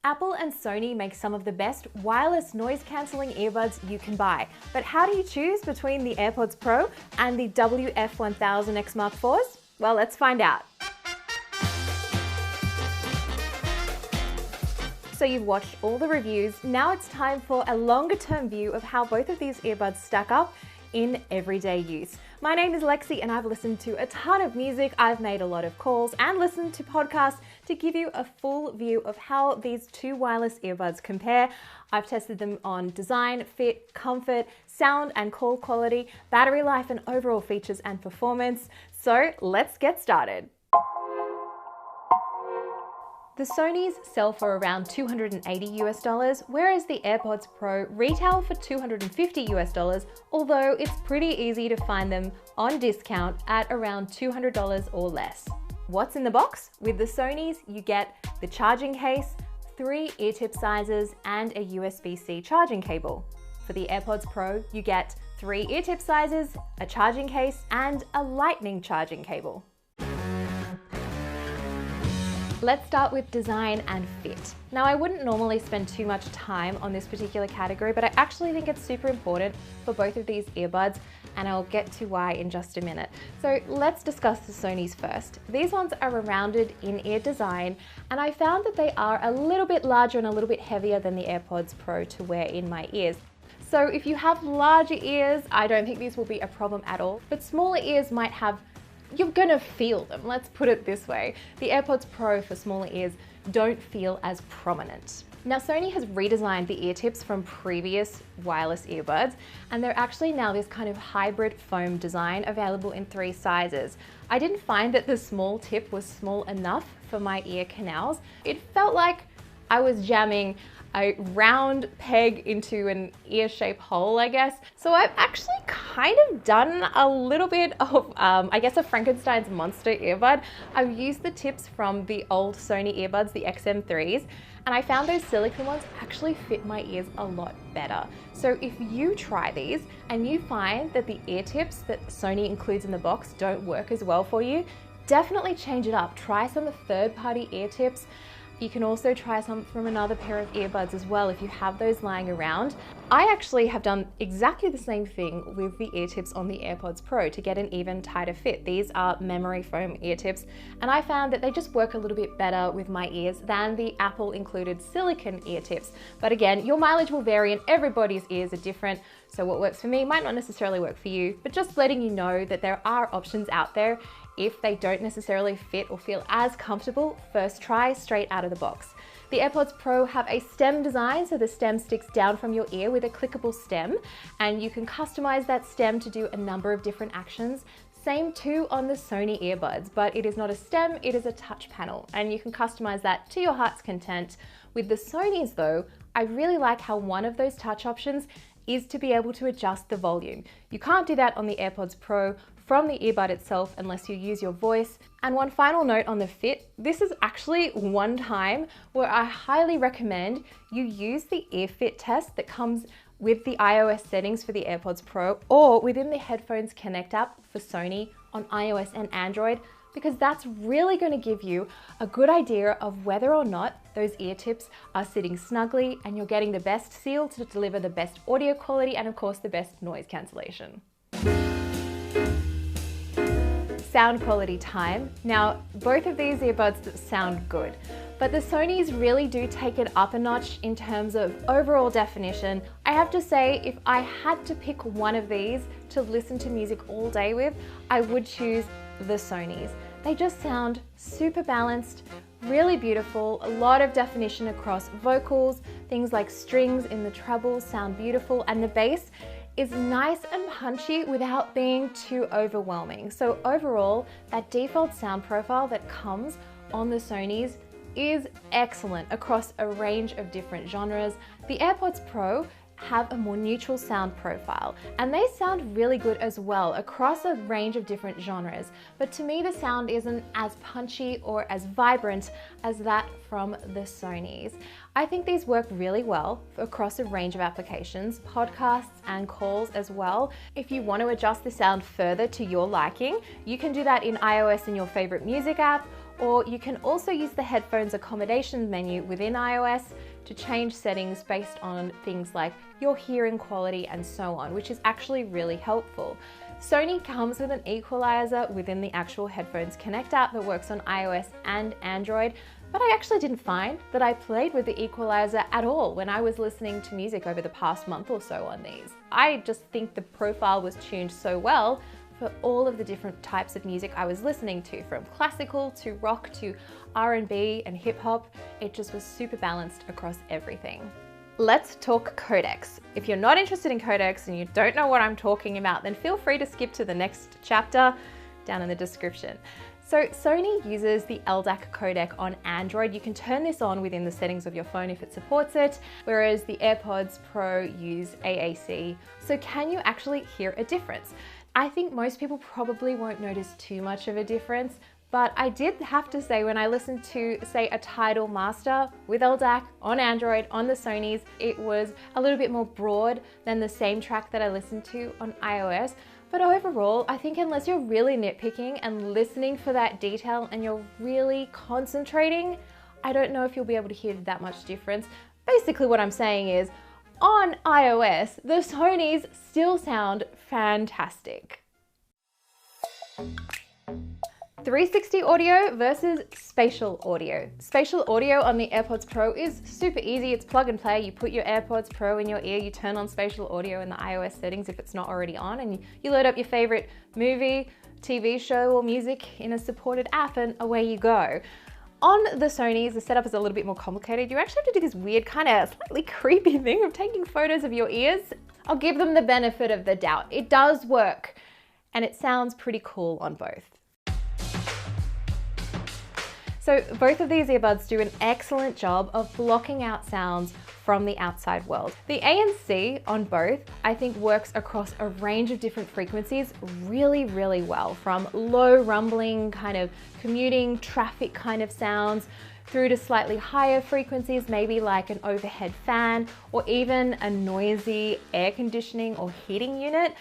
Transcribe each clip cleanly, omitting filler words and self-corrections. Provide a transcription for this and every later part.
Apple and Sony make some of the best wireless noise-cancelling earbuds you can buy. But how do you choose between the AirPods Pro and the WF-1000XM4s? Well, let's find out. So you've watched all the reviews, now it's time for a longer-term view of how both of these earbuds stack up in everyday use. My name is Lexi and I've listened to a ton of music, I've made a lot of calls and listened to podcasts to give you a full view of how these two wireless earbuds compare. I've tested them on design, fit, comfort, sound and call quality, battery life and overall features and performance. So let's get started. The Sonys sell for around $280 whereas the AirPods Pro retail for $250 although it's pretty easy to find them on discount at around $200 or less. What's in the box? With the Sonys, you get the charging case, 3 ear tip sizes, and a USB-C charging cable. For the AirPods Pro, you get 3 ear tip sizes, a charging case, and a lightning charging cable. Let's start with design and fit. Now, I wouldn't normally spend too much time on this particular category, but I actually think it's super important for both of these earbuds, and I'll get to why in just a minute. So let's discuss the Sonys first. These ones are a rounded in-ear design, and I found that they are a little bit larger and a little bit heavier than the AirPods Pro to wear in my ears. So if you have larger ears, I don't think these will be a problem at all, but smaller ears might have you're gonna feel them, let's put it this way. The AirPods Pro for smaller ears don't feel as prominent. Now, Sony has redesigned the ear tips from previous wireless earbuds, and they're actually now this kind of hybrid foam design available in 3 sizes. I didn't find that the small tip was small enough for my ear canals. It felt like I was jamming a round peg into an ear-shaped hole, I guess. So I've actually kind of done a little bit of, I guess, a Frankenstein's monster earbud. I've used the tips from the old Sony earbuds, the XM3s, and I found those silicone ones actually fit my ears a lot better. So if you try these and you find that the ear tips that Sony includes in the box don't work as well for you, definitely change it up. Try some third-party ear tips. You can also try some from another pair of earbuds as well if you have those lying around. I actually have done exactly the same thing with the ear tips on the AirPods Pro to get an even tighter fit. These are memory foam ear tips, and I found that they just work a little bit better with my ears than the Apple included silicone ear tips. But again, your mileage will vary and everybody's ears are different, so what works for me might not necessarily work for you, but just letting you know that there are options out there. If they don't necessarily fit or feel as comfortable, first try straight out of the box. The AirPods Pro have a stem design, so the stem sticks down from your ear with a clickable stem, and you can customize that stem to do a number of different actions. Same too on the Sony earbuds, but it is not a stem, it is a touch panel, and you can customize that to your heart's content. With the Sonys though, I really like how one of those touch options is to be able to adjust the volume. You can't do that on the AirPods Pro from the earbud itself unless you use your voice. And one final note on the fit, this is actually one time where I highly recommend you use the ear fit test that comes with the iOS settings for the AirPods Pro or within the Headphones Connect app for Sony on iOS and Android, because that's really going to give you a good idea of whether or not those ear tips are sitting snugly and you're getting the best seal to deliver the best audio quality and of course the best noise cancellation. Sound quality time. Now, both of these earbuds sound good, but the Sonys really do take it up a notch in terms of overall definition. I have to say, if I had to pick one of these to listen to music all day with, I would choose the Sonys. They just sound super balanced, really beautiful, a lot of definition across vocals, things like strings in the treble sound beautiful, and the bass is nice and punchy without being too overwhelming. So overall, that default sound profile that comes on the Sonys is excellent across a range of different genres. The AirPods Pro have a more neutral sound profile, and they sound really good as well across a range of different genres. But to me, the sound isn't as punchy or as vibrant as that from the Sonys. I think these work really well across a range of applications, podcasts and calls as well. If you want to adjust the sound further to your liking, you can do that in iOS in your favorite music app, or you can also use the headphones accommodation menu within iOS to change settings based on things like your hearing quality and so on, which is actually really helpful. Sony comes with an equalizer within the actual headphones Connect app that works on iOS and Android, but I actually didn't find that I played with the equalizer at all when I was listening to music over the past month or so on these. I just think the profile was tuned so well for all of the different types of music I was listening to, from classical to rock to R&B and hip hop. It just was super balanced across everything. Let's talk codecs. If you're not interested in codecs and you don't know what I'm talking about, then feel free to skip to the next chapter down in the description. So Sony uses the LDAC codec on Android. You can turn this on within the settings of your phone if it supports it, whereas the AirPods Pro use AAC. So can you actually hear a difference? I think most people probably won't notice too much of a difference, but I did have to say, when I listened to, say, a Tidal Master with LDAC on Android on the Sonys, it was a little bit more broad than the same track that I listened to on iOS. But overall, I think unless you're really nitpicking and listening for that detail and you're really concentrating, I don't know if you'll be able to hear that much difference. Basically what I'm saying is, on iOS, the Sonys still sound fantastic. 360 audio versus spatial audio. Spatial audio on the AirPods Pro is super easy. It's plug and play. You put your AirPods Pro in your ear, you turn on spatial audio in the iOS settings if it's not already on, and you load up your favorite movie, TV show, or music in a supported app, and away you go. On the Sonys, the setup is a little bit more complicated. You actually have to do this weird, kind of slightly creepy thing of taking photos of your ears. I'll give them the benefit of the doubt. It does work, and it sounds pretty cool on both. So both of these earbuds do an excellent job of blocking out sounds from the outside world. The ANC on both, I think, works across a range of different frequencies really, really well, from low rumbling kind of commuting traffic kind of sounds through to slightly higher frequencies, maybe like an overhead fan or even a noisy air conditioning or heating unit.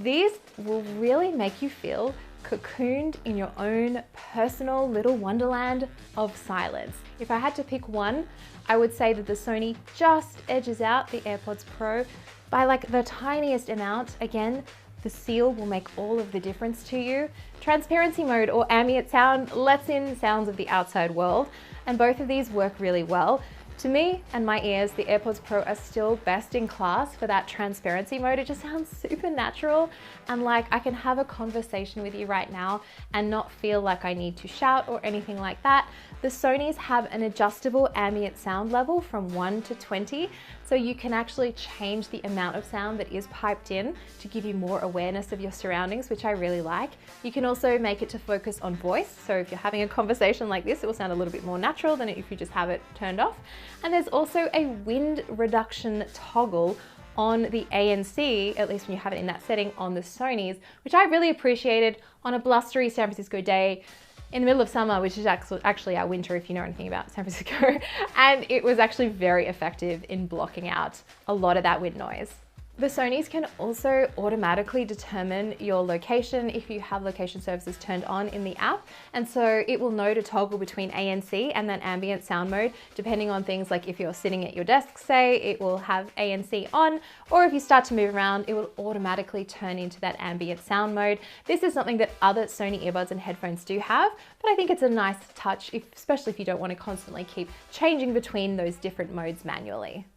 These will really make you feel cocooned in your own personal little wonderland of silence. If I had to pick one, I would say that the Sony just edges out the AirPods Pro by like the tiniest amount. Again, the seal will make all of the difference to you. Transparency mode or ambient sound lets in sounds of the outside world, and both of these work really well. To me and my ears, the AirPods Pro are still best in class for that transparency mode. It just sounds super natural, and like I can have a conversation with you right now and not feel like I need to shout or anything like that. The Sonys have an adjustable ambient sound level from 1 to 20, so you can actually change the amount of sound that is piped in to give you more awareness of your surroundings, which I really like. You can also make it to focus on voice, so if you're having a conversation like this, it will sound a little bit more natural than if you just have it turned off. And there's also a wind reduction toggle on the ANC, at least when you have it in that setting on the Sonys, which I really appreciated on a blustery San Francisco day in the middle of summer, which is actually our winter if you know anything about San Francisco. And it was actually very effective in blocking out a lot of that wind noise. The Sonys can also automatically determine your location if you have location services turned on in the app. And so it will know to toggle between ANC and then ambient sound mode, depending on things like if you're sitting at your desk, say, it will have ANC on, or if you start to move around, it will automatically turn into that ambient sound mode. This is something that other Sony earbuds and headphones do have, but I think it's a nice touch, especially if you don't want to constantly keep changing between those different modes manually.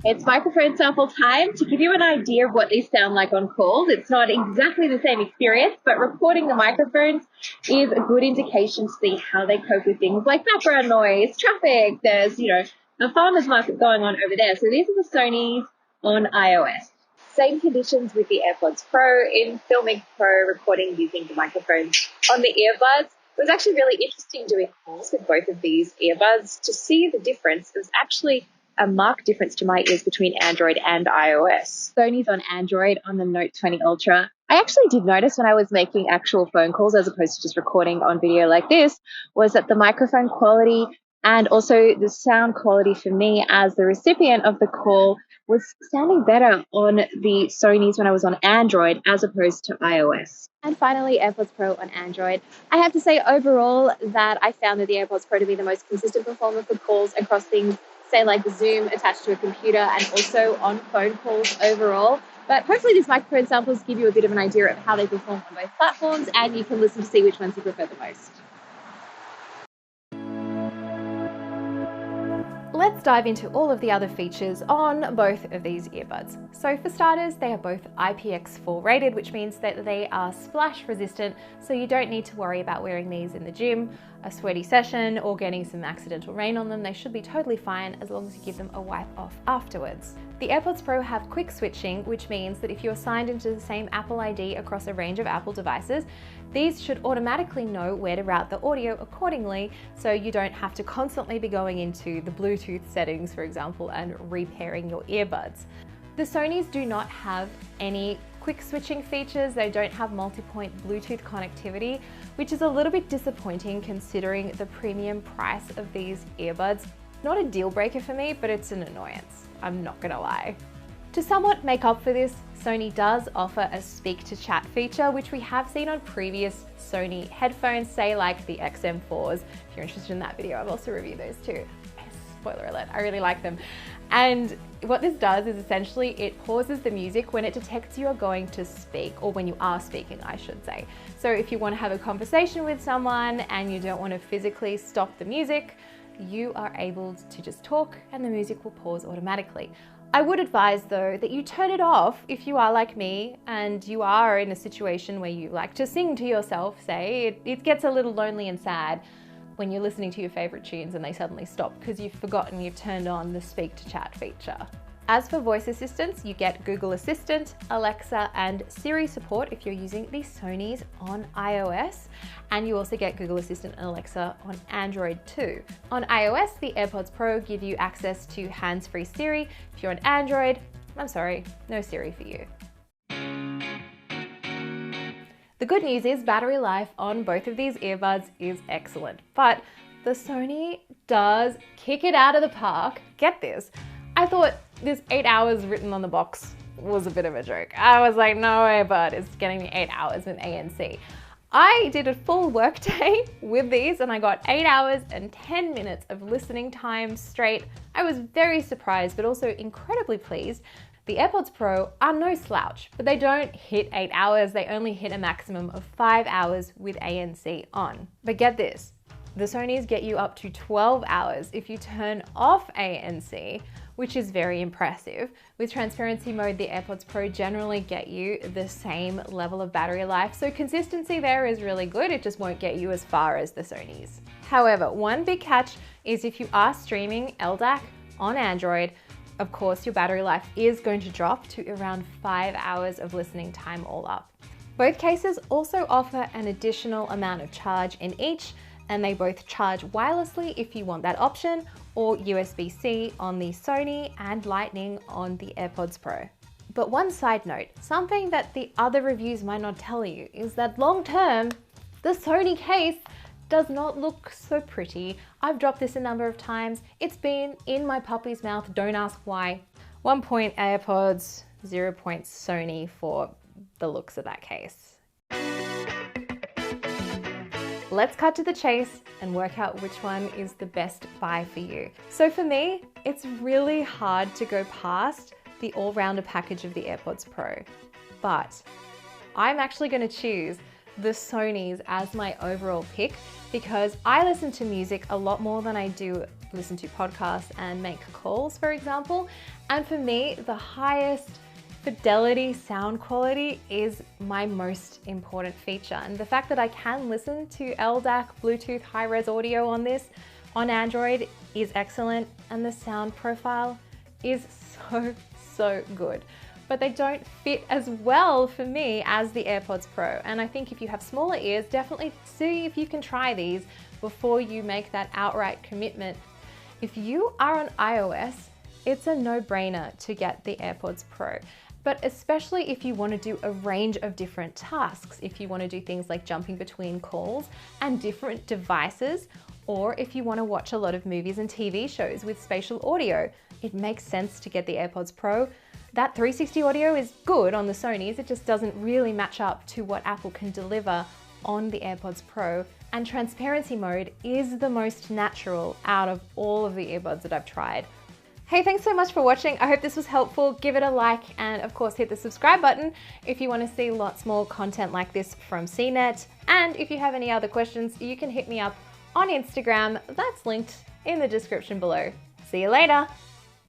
It's microphone sample time to give you an idea of what these sound like on calls. It's not exactly the same experience, but recording the microphones is a good indication to see how they cope with things like background noise, traffic. There's, a farmer's market going on over there. So these are the Sonys on iOS. Same conditions with the AirPods Pro in filming pro recording using the microphones on the earbuds. It was actually really interesting doing calls with both of these earbuds to see the difference. It was actually a marked difference to my ears between Android and iOS. Sony's on Android on the Note 20 Ultra. I actually did notice when I was making actual phone calls as opposed to just recording on video like this, was that the microphone quality And also the sound quality for me as the recipient of the call was sounding better on the Sonys when I was on Android as opposed to iOS. And finally, AirPods Pro on Android. I have to say overall that I found that the AirPods Pro to be the most consistent performer for calls across things, say like Zoom attached to a computer and also on phone calls overall. But hopefully these microphone samples give you a bit of an idea of how they perform on both platforms, and you can listen to see which ones you prefer the most. Let's dive into all of the other features on both of these earbuds. So for starters, they are both IPX4 rated, which means that they are splash resistant, so you don't need to worry about wearing these in the gym, a sweaty session, or getting some accidental rain on them. They should be totally fine as long as you give them a wipe off afterwards. The AirPods Pro have quick switching, which means that if you're signed into the same Apple ID across a range of Apple devices, these should automatically know where to route the audio accordingly, so you don't have to constantly be going into the Bluetooth settings, for example, and repairing your earbuds. The Sonys do not have any quick switching features. They don't have multi-point Bluetooth connectivity, which is a little bit disappointing considering the premium price of these earbuds. Not a deal breaker for me, but it's an annoyance, I'm not gonna lie. To somewhat make up for this, Sony does offer a speak to chat feature, which we have seen on previous Sony headphones, say like the XM4s. If you're interested in that video, I've also reviewed those too. Spoiler alert, I really like them. And what this does is essentially it pauses the music when it detects you are going to speak, or when you are speaking, I should say. So if you want to have a conversation with someone and you don't want to physically stop the music, you are able to just talk and the music will pause automatically. I would advise though that you turn it off if you are like me and you are in a situation where you like to sing to yourself, say. It gets a little lonely and sad when you're listening to your favorite tunes and they suddenly stop because you've forgotten you've turned on the speak to chat feature. As for voice assistants, you get Google Assistant, Alexa, and Siri support if you're using the Sonys on iOS, and you also get Google Assistant and Alexa on Android too. On iOS, the AirPods Pro give you access to hands-free Siri. If you're on Android, I'm sorry, no Siri for you. The good news is battery life on both of these earbuds is excellent, but the Sony does kick it out of the park. Get this, I thought this 8 hours written on the box was a bit of a joke. I was like, no way, bud, it's getting me 8 hours with ANC. I did a full work day with these and I got 8 hours and 10 minutes of listening time straight. I was very surprised, but also incredibly pleased. The AirPods Pro are no slouch, but they don't hit 8 hours. They only hit a maximum of 5 hours with ANC on. But get this, the Sonys get you up to 12 hours if you turn off ANC, which is very impressive. With transparency mode, the AirPods Pro generally get you the same level of battery life, so consistency there is really good. It just won't get you as far as the Sonys. However, one big catch is if you are streaming LDAC on Android, of course, your battery life is going to drop to around 5 hours of listening time all up. Both cases also offer an additional amount of charge in each, and they both charge wirelessly if you want that option, or USB-C on the Sony and Lightning on the AirPods Pro. But one side note, something that the other reviews might not tell you is that long term, the Sony case does not look so pretty. I've dropped this a number of times. It's been in my puppy's mouth, don't ask why. 1 point AirPods, 0 points Sony for the looks of that case. Let's cut to the chase and work out which one is the best buy for you. So for me, it's really hard to go past the all-rounder package of the AirPods Pro, but I'm actually going to choose the Sonys as my overall pick because I listen to music a lot more than I do listen to podcasts and make calls, for example. And for me, the highest fidelity sound quality is my most important feature. And the fact that I can listen to LDAC Bluetooth high-res audio on this on Android is excellent, and the sound profile is so good. But they don't fit as well for me as the AirPods Pro. And I think if you have smaller ears, definitely see if you can try these before you make that outright commitment. If you are on iOS, it's a no-brainer to get the AirPods Pro. But especially if you want to do a range of different tasks, if you want to do things like jumping between calls and different devices, Or if you want to watch a lot of movies and TV shows with spatial audio, it makes sense to get the AirPods Pro. That 360 audio is good on the Sonys, it just doesn't really match up to what Apple can deliver on the AirPods Pro. And transparency mode is the most natural out of all of the earbuds that I've tried. Hey, thanks so much for watching. I hope this was helpful. Give it a like and of course hit the subscribe button if you want to see lots more content like this from CNET. And if you have any other questions, you can hit me up on Instagram. That's linked in the description below. See you later.